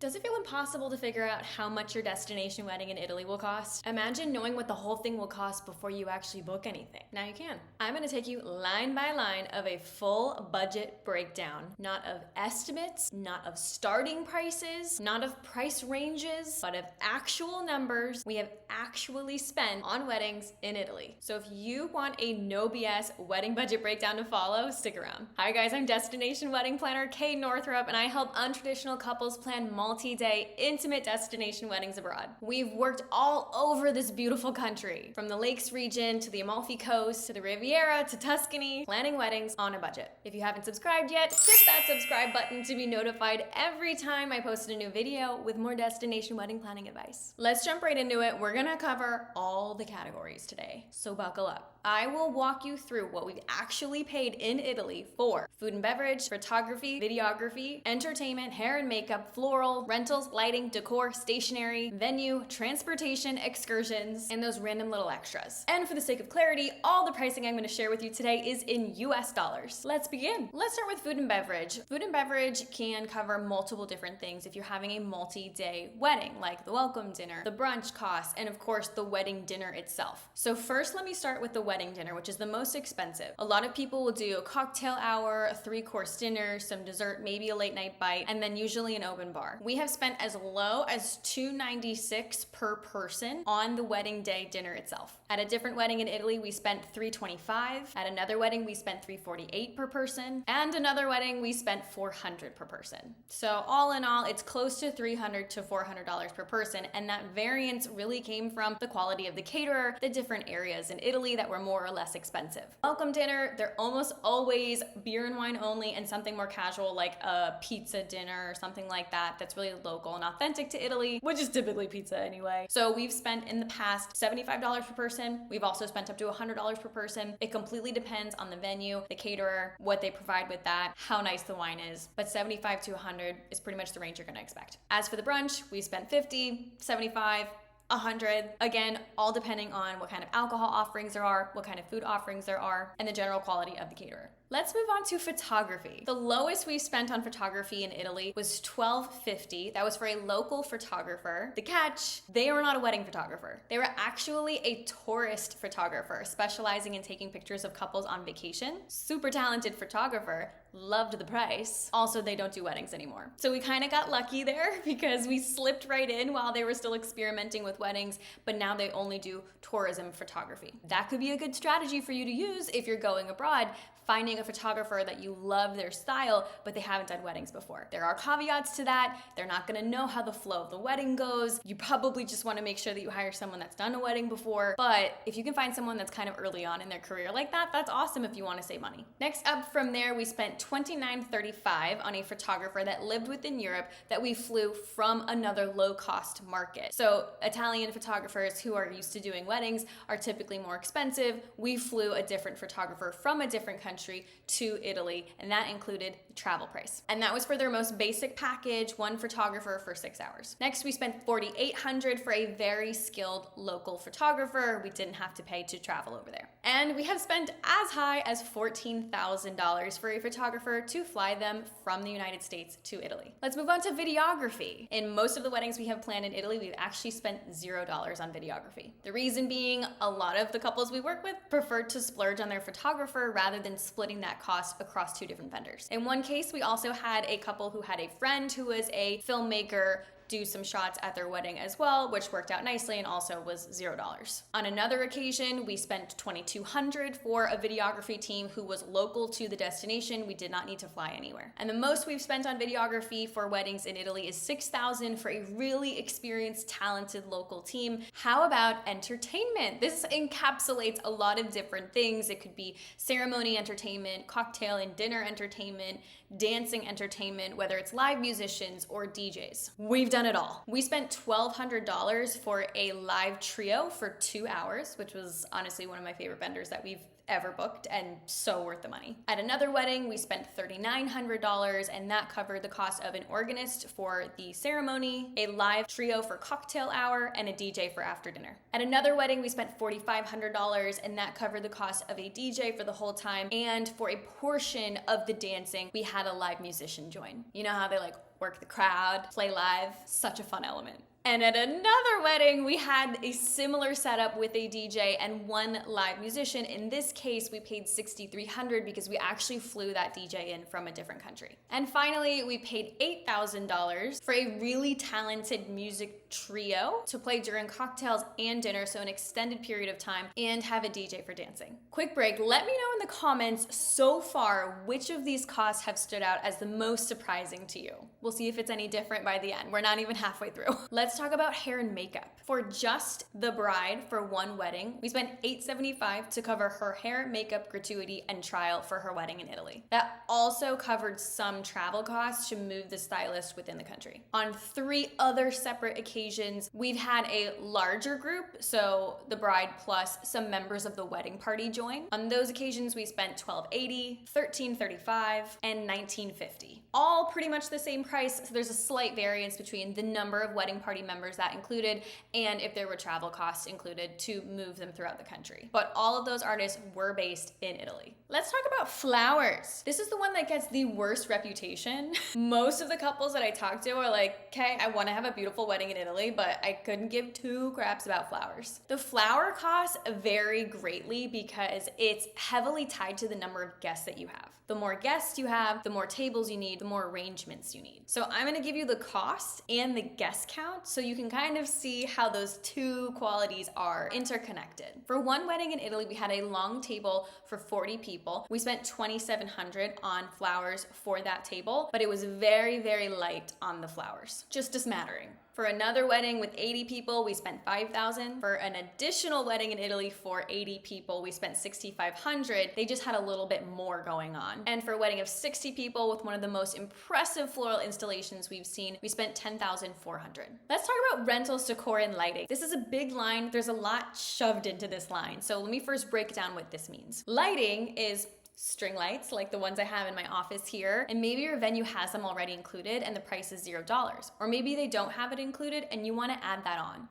Does it feel impossible to figure out how much your destination wedding in Italy will cost? Imagine knowing what the whole thing will cost before you actually book anything. Now you can. I'm gonna take you line by line of a full budget breakdown, not of estimates, not of starting prices, not of price ranges, but of actual numbers we have actually spent on weddings in Italy. So if you want a no BS wedding budget breakdown to follow, stick around. Hi guys, I'm destination wedding planner Kate Northrup, and I help untraditional couples plan multi-day intimate destination weddings abroad. We've worked all over this beautiful country, from the Lakes region to the Amalfi Coast to the Riviera to Tuscany, planning weddings on a budget. If you haven't subscribed yet, hit that subscribe button to be notified every time I post a new video with more destination wedding planning advice. Let's jump right into it. We're gonna cover all the categories today, so buckle up. I will walk you through what we've actually paid in Italy for food and beverage, photography, videography, entertainment, hair and makeup, floral, rentals, lighting, decor, stationery, venue, transportation, excursions, and those random little extras. And for the sake of clarity, all the pricing I'm going to share with you today is in US dollars. Let's begin. Let's start with food and beverage. Food and beverage can cover multiple different things if you're having a multi-day wedding, like the welcome dinner, the brunch costs, and of course the wedding dinner itself. So first, let me start with the wedding dinner, which is the most expensive. A lot of people will do a cocktail hour, a 3-course dinner, some dessert, maybe a late night bite, and then usually an open bar. We have spent as low as $296 per person on the wedding day dinner itself. At a different wedding in Italy, we spent $325. At another wedding, we spent $348 per person. And another wedding, we spent $400 per person. So all in all, it's close to $300 to $400 per person. And that variance really came from the quality of the caterer, the different areas in Italy that were more or less expensive. Welcome dinner, they're almost always beer and wine only and something more casual like a pizza dinner or something like that that's really local and authentic to Italy, which is typically pizza anyway. So we've spent in the past $75 per person. We've also spent up to $100 per person. It completely depends on the venue, the caterer, what they provide with that, how nice the wine is, but 75 to 100 is pretty much the range you're gonna expect. As for the brunch, we spent 50, 75, 100, again, all depending on what kind of alcohol offerings there are, what kind of food offerings there are, and the general quality of the caterer. Let's move on to photography. The lowest we spent on photography in Italy was $12.50. That was for a local photographer. The catch, they were not a wedding photographer. They were actually a tourist photographer specializing in taking pictures of couples on vacation. Super talented photographer, loved the price. Also, they don't do weddings anymore. So we kind of got lucky there because we slipped right in while they were still experimenting with weddings, but now they only do tourism photography. That could be a good strategy for you to use if you're going abroad, finding a photographer that you love their style, but they haven't done weddings before. There are caveats to that. They're not gonna know how the flow of the wedding goes. You probably just wanna make sure that you hire someone that's done a wedding before, but if you can find someone that's kind of early on in their career like that, that's awesome if you wanna save money. Next up from there, we spent $29.35 on a photographer that lived within Europe that we flew from another low-cost market. So Italian photographers who are used to doing weddings are typically more expensive. We flew a different photographer from a different country to Italy, and that included the travel price. And that was for their most basic package, one photographer for 6 hours. Next, we spent $4,800 for a very skilled local photographer. We didn't have to pay to travel over there. And we have spent as high as $14,000 for a photographer to fly them from the United States to Italy. Let's move on to videography. In most of the weddings we have planned in Italy, we've actually spent $0 on videography. The reason being, a lot of the couples we work with preferred to splurge on their photographer rather than splitting that cost across 2 different vendors. In one case, we also had a couple who had a friend who was a filmmaker do some shots at their wedding as well, which worked out nicely and also was $0. On another occasion, we spent $2,200 for a videography team who was local to the destination. We did not need to fly anywhere. And the most we've spent on videography for weddings in Italy is $6,000 for a really experienced, talented local team. How about entertainment? This encapsulates a lot of different things. It could be ceremony entertainment, cocktail and dinner entertainment, dancing entertainment, whether it's live musicians or DJs. We've done it all. We spent $1,200 for a live trio for 2 hours, which was honestly one of my favorite vendors that we've ever booked and so worth the money. At another wedding, we spent $3,900 and that covered the cost of an organist for the ceremony, a live trio for cocktail hour, and a DJ for after dinner. At another wedding, we spent $4,500 and that covered the cost of a DJ for the whole time, and for a portion of the dancing, we had a live musician join. You know how they like work the crowd, play live? Such a fun element. And at another wedding, we had a similar setup with a DJ and one live musician. In this case, we paid $6,300 because we actually flew that DJ in from a different country. And finally, we paid $8,000 for a really talented music trio to play during cocktails and dinner, so an extended period of time, and have a DJ for dancing. Quick break, let me know in the comments so far which of these costs have stood out as the most surprising to you. We'll see if it's any different by the end. We're not even halfway through. Let's talk about hair and makeup. For just the bride for one wedding, we spent $875 to cover her hair, makeup, gratuity, and trial for her wedding in Italy. That also covered some travel costs to move the stylist within the country. On 3 other separate occasions, we've had a larger group, so the bride plus some members of the wedding party join. On those occasions, we spent $1,280, $1,335, and $1,950. All pretty much the same price, so there's a slight variance between the number of wedding party members that included and if there were travel costs included to move them throughout the country. But all of those artists were based in Italy. Let's talk about flowers. This is the one that gets the worst reputation. Most of the couples that I talk to are like, okay, I want to have a beautiful wedding in Italy, but I couldn't give 2 craps about flowers. The flower costs vary greatly because it's heavily tied to the number of guests that you have. The more guests you have, the more tables you need, the more arrangements you need. So I'm gonna give you the cost and the guest count so you can kind of see how those 2 qualities are interconnected. For one wedding in Italy, we had a long table for 40 people. We spent $2,700 on flowers for that table, but it was very, very light on the flowers. Just a smattering. For another wedding with 80 people, we spent $5,000. For an additional wedding in Italy for 80 people, we spent $6,500. They just had a little bit more going on. And for a wedding of 60 people with one of the most impressive floral installations we've seen, we spent $10,400. Let's talk about rentals, decor, and lighting. This is a big line. There's a lot shoved into this line. So let me first break down what this means. Lighting is string lights like the ones I have in my office here, and maybe your venue has them already included and the price is $0. Or maybe they don't have it included and you want to add that on.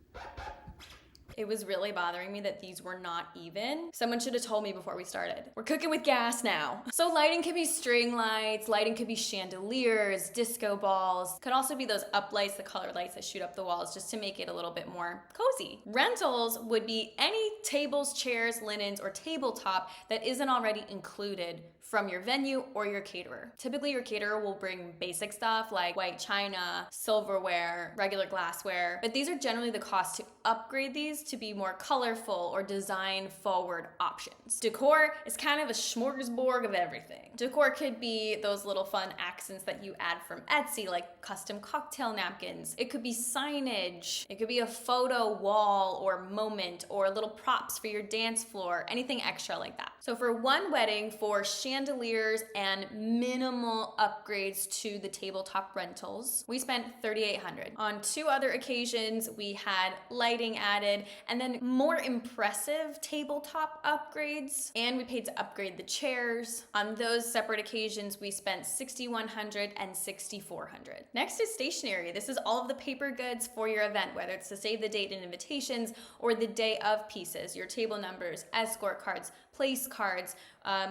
It was really bothering me that these were not even. Someone should have told me before we started. We're cooking with gas now. So lighting could be string lights, lighting could be chandeliers, disco balls. Could also be those up lights, the colored lights that shoot up the walls just to make it a little bit more cozy. Rentals would be any tables, chairs, linens, or tabletop that isn't already included from your venue or your caterer. Typically your caterer will bring basic stuff like white china, silverware, regular glassware, but these are generally the costs to upgrade these to be more colorful or design forward options. Decor is kind of a smorgasbord of everything. Decor could be those little fun accents that you add from Etsy, like custom cocktail napkins. It could be signage. It could be a photo wall or moment or little props for your dance floor, anything extra like that. So for one wedding, for chandeliers and minimal upgrades to the tabletop rentals, we spent $3,800. On 2 other occasions, we had lighting added and then more impressive tabletop upgrades, and we paid to upgrade the chairs. On those separate occasions, we spent $6,100 and $6,400. Next is stationery. This is all of the paper goods for your event, whether it's to save the date and invitations or the day of pieces, your table numbers, escort cards, place cards,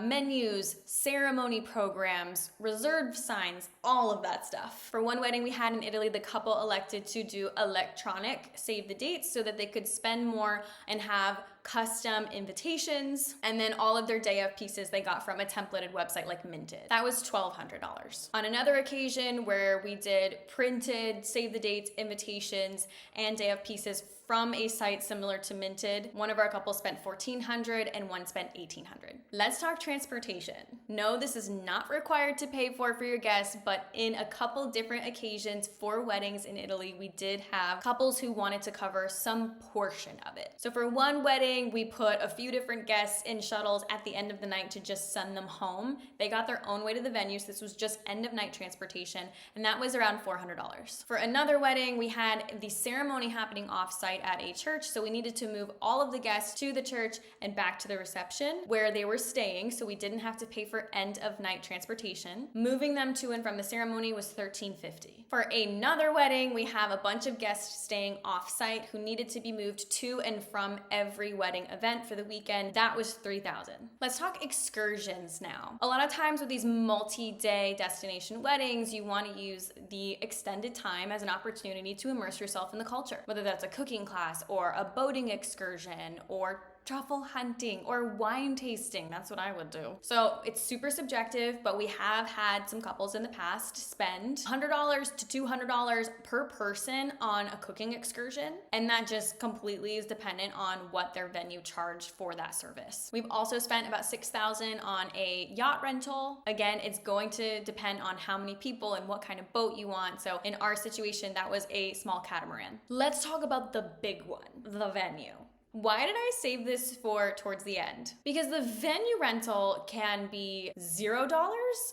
menus, ceremony programs, reserved signs, all of that stuff. For one wedding we had in Italy, the couple elected to do electronic save the dates so that they could spend more and have custom invitations, and then all of their day of pieces they got from a templated website like Minted. That was $1,200. On another occasion where we did printed save the dates, invitations, and day of pieces from a site similar to Minted, one of our couples spent $1,400 and one spent $1,800. Let's talk talk transportation. No, this is not required to pay for your guests, but in a couple different occasions for weddings in Italy, we did have couples who wanted to cover some portion of it. So for one wedding, we put a few different guests in shuttles at the end of the night to just send them home. They got their own way to the venue, so this was just end of night transportation, and that was around $400. For another wedding, we had the ceremony happening off-site at a church, so we needed to move all of the guests to the church and back to the reception where they were staying, so we didn't have to pay for end of night transportation. Moving them to and from the ceremony was $13.50. For another wedding, we have a bunch of guests staying off-site who needed to be moved to and from every wedding event for the weekend. That was $3,000. Let's talk excursions now. A lot of times with these multi-day destination weddings, you want to use the extended time as an opportunity to immerse yourself in the culture, whether that's a cooking class or a boating excursion or truffle hunting or wine tasting. That's what I would do. So it's super subjective, but we have had some couples in the past spend $100 to $200 per person on a cooking excursion, and that just completely is dependent on what their venue charged for that service. We've also spent about $6,000 on a yacht rental. Again, it's going to depend on how many people and what kind of boat you want. So in our situation, that was a small catamaran. Let's talk about the big one, the venue. Why did I save this for towards the end? Because the venue rental can be $0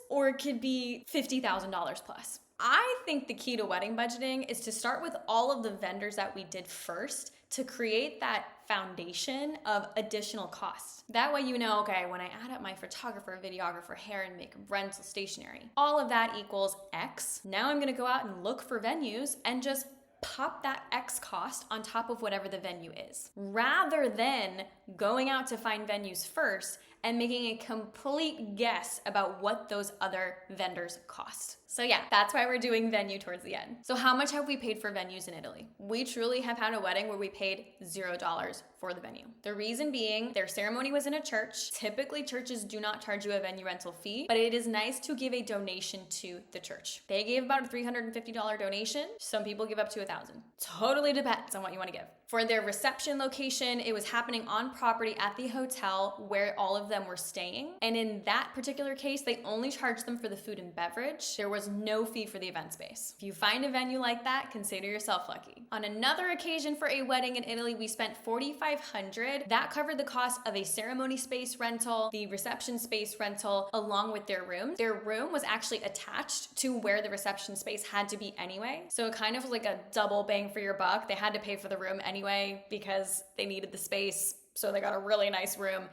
or it could be $50,000 plus. I think the key to wedding budgeting is to start with all of the vendors that we did first to create that foundation of additional costs. That way you know, okay, when I add up my photographer, videographer, hair and makeup, rental, stationery, all of that equals X. Now I'm gonna go out and look for venues and just pop that X cost on top of whatever the venue is, rather than going out to find venues first and making a complete guess about what those other vendors cost. So yeah, that's why we're doing venue towards the end. So how much have we paid for venues in Italy? We truly have had a wedding where we paid $0 for the venue. The reason being, their ceremony was in a church. Typically, churches do not charge you a venue rental fee, but it is nice to give a donation to the church. They gave about a $350 donation. Some people give up to $1,000. Totally depends on what you want to give. For their reception location, it was happening on property at the hotel where all of them were staying. And in that particular case, they only charged them for the food and beverage. There was no fee for the event space. If you find a venue like that, consider yourself lucky. On another occasion for a wedding in Italy, we spent $4,500. That covered the cost of a ceremony space rental, the reception space rental, along with their room. Their room was actually attached to where the reception space had to be anyway. So it kind of was like a double bang for your buck. They had to pay for the room anyway because they needed the space. So they got a really nice room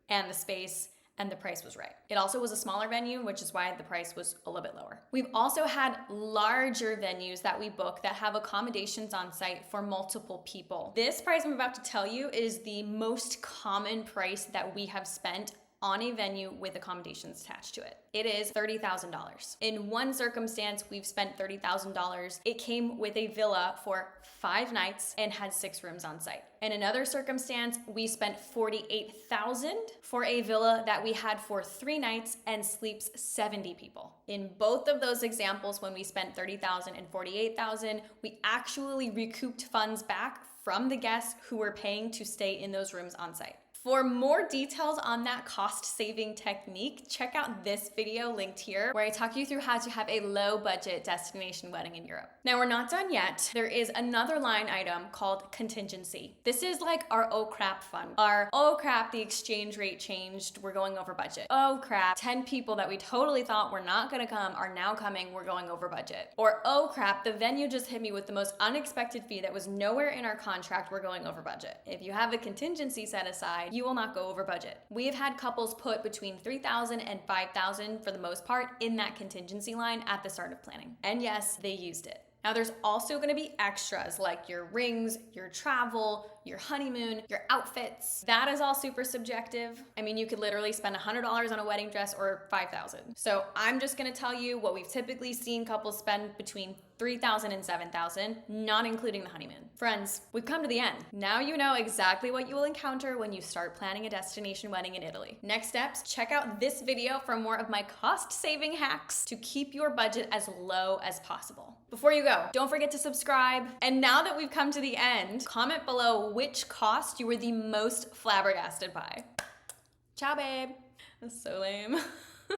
and the space, and the price was right. It also was a smaller venue, which is why the price was a little bit lower. We've also had larger venues that we book that have accommodations on site for multiple people. This price I'm about to tell you is the most common price that we have spent on a venue with accommodations attached to it. It is $30,000. In one circumstance, we've spent $30,000. It came with a villa for 5 nights and had 6 rooms on site. In another circumstance, we spent $48,000 for a villa that we had for 3 nights and sleeps 70 people. In both of those examples, when we spent $30,000 and $48,000, we actually recouped funds back from the guests who were paying to stay in those rooms on site. For more details on that cost-saving technique, check out this video linked here where I talk you through how to have a low-budget destination wedding in Europe. Now, we're not done yet. There is another line item called contingency. This is like our oh crap fund. Our oh crap, the exchange rate changed, we're going over budget. Oh crap, 10 people that we totally thought were not gonna come are now coming, we're going over budget. Or oh crap, the venue just hit me with the most unexpected fee that was nowhere in our contract, we're going over budget. If you have a contingency set aside, you will not go over budget. We have had couples put between $3,000 and $5,000 for the most part in that contingency line at the start of planning. And yes, they used it. Now there's also going to be extras like your rings, your travel, your honeymoon, your outfits. That is all super subjective. I mean, you could literally spend $100 on a wedding dress or $5,000. So I'm just going to tell you what we've typically seen couples spend between $3,000 and $7,000, not including the honeymoon. Friends, we've come to the end. Now you know exactly what you will encounter when you start planning a destination wedding in Italy. Next steps, check out this video for more of my cost-saving hacks to keep your budget as low as possible. Before you go, don't forget to subscribe. And now that we've come to the end, comment below which cost you were the most flabbergasted by. Ciao, babe. That's so lame.